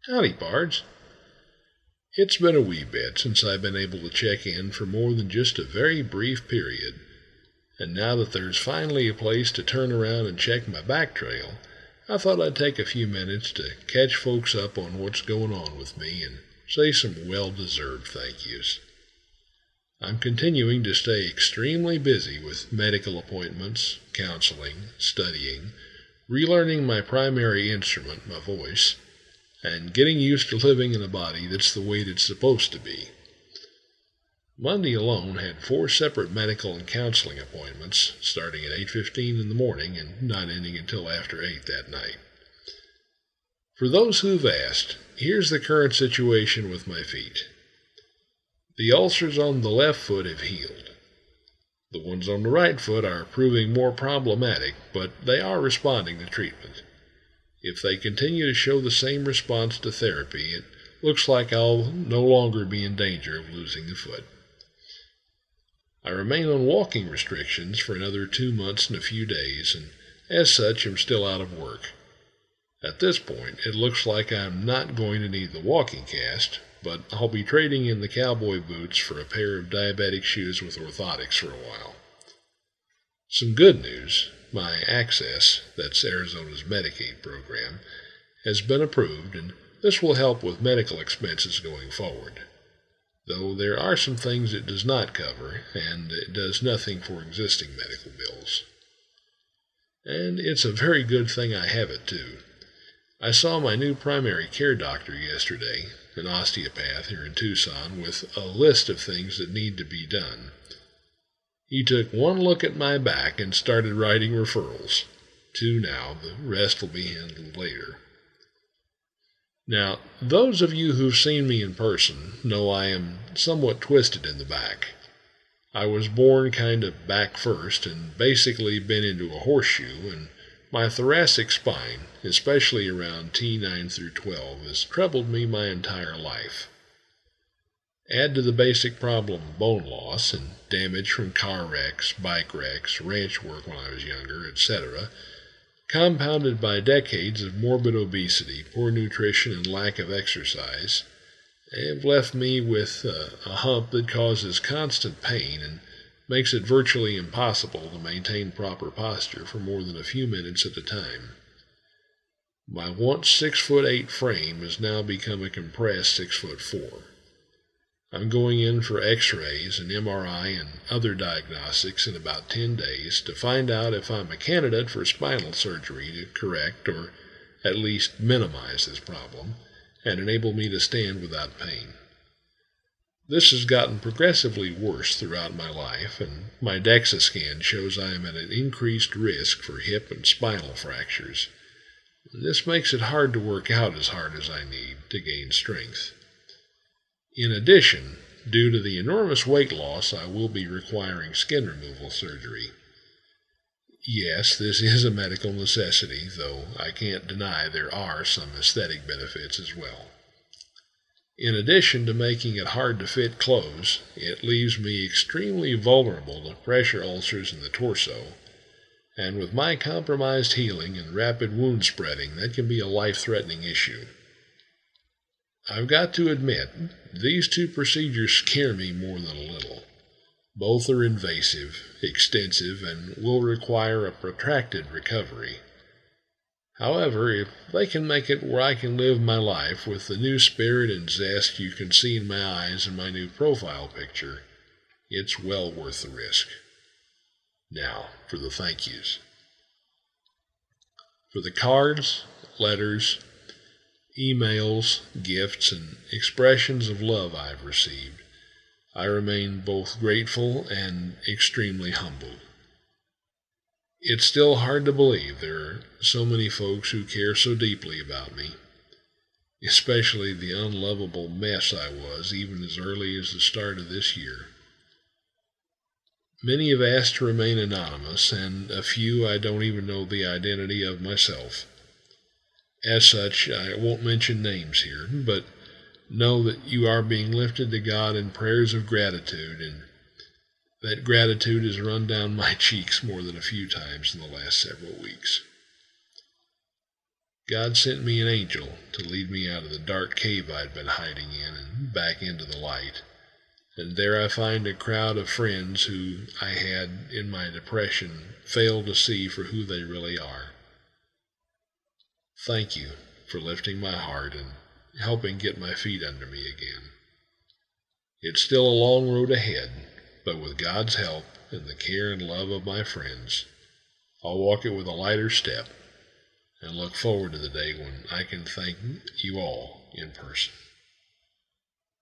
Howdy, Pards. It's been a wee bit since I've been able to check in for more than just a very brief period, and now that there's finally a place to turn around and check my back trail, I thought I'd take a few minutes to catch folks up on what's going on with me and say some well-deserved thank yous. I'm continuing to stay extremely busy with medical appointments, counseling, studying, relearning my primary instrument, my voice, and getting used to living in a body that's the weight it's supposed to be. Monday alone had 4 separate medical and counseling appointments, starting at 8:15 in the morning and not ending until after 8 that night. For those who've asked, here's the current situation with my feet. The ulcers on the left foot have healed. The ones on the right foot are proving more problematic, but they are responding to treatment. If they continue to show the same response to therapy, it looks like I'll no longer be in danger of losing the foot. I remain on walking restrictions for another 2 months and a few days, and as such am still out of work. At this point, it looks like I'm not going to need the walking cast, but I'll be trading in the cowboy boots for a pair of diabetic shoes with orthotics for a while. Some good news. My Access, that's Arizona's Medicaid program, has been approved, and this will help with medical expenses going forward. Though there are some things it does not cover, and it does nothing for existing medical bills. And it's a very good thing I have it, too. I saw my new primary care doctor yesterday, an osteopath here in Tucson, with a list of things that need to be done. He took one look at my back and started writing referrals. 2 now, the rest will be handled later. Now, those of you who've seen me in person know I am somewhat twisted in the back. I was born kind of back first and basically been into a horseshoe, and my thoracic spine, especially around T9 through 12, has troubled me my entire life. Add to the basic problem of bone loss and damage from car wrecks, bike wrecks, ranch work when I was younger, etc., compounded by decades of morbid obesity, poor nutrition, and lack of exercise, have left me with a hump that causes constant pain and makes it virtually impossible to maintain proper posture for more than a few minutes at a time. My once 6'8" frame has now become a compressed 6'4". I'm going in for x-rays and MRI and other diagnostics in about 10 days to find out if I'm a candidate for spinal surgery to correct or at least minimize this problem and enable me to stand without pain. This has gotten progressively worse throughout my life, and my DEXA scan shows I am at an increased risk for hip and spinal fractures. This makes it hard to work out as hard as I need to gain strength. In addition, due to the enormous weight loss, I will be requiring skin removal surgery. Yes, this is a medical necessity, though I can't deny there are some aesthetic benefits as well. In addition to making it hard to fit clothes, it leaves me extremely vulnerable to pressure ulcers in the torso, and with my compromised healing and rapid wound spreading, that can be a life-threatening issue. I've got to admit, these 2 procedures scare me more than a little. Both are invasive, extensive, and will require a protracted recovery. However, if they can make it where I can live my life with the new spirit and zest you can see in my eyes in my new profile picture, it's well worth the risk. Now, for the thank yous. For the cards, letters, emails, gifts, and expressions of love I've received, I remain both grateful and extremely humbled. It's still hard to believe there are so many folks who care so deeply about me, especially the unlovable mess I was even as early as the start of this year. Many have asked to remain anonymous, and a few I don't even know the identity of myself. As such, I won't mention names here, but know that you are being lifted to God in prayers of gratitude, and that gratitude has run down my cheeks more than a few times in the last several weeks. God sent me an angel to lead me out of the dark cave I'd been hiding in and back into the light. And there I find a crowd of friends who I had, in my depression, failed to see for who they really are. Thank you for lifting my heart and helping get my feet under me again. It's still a long road ahead, but with God's help and the care and love of my friends, I'll walk it with a lighter step and look forward to the day when I can thank you all in person.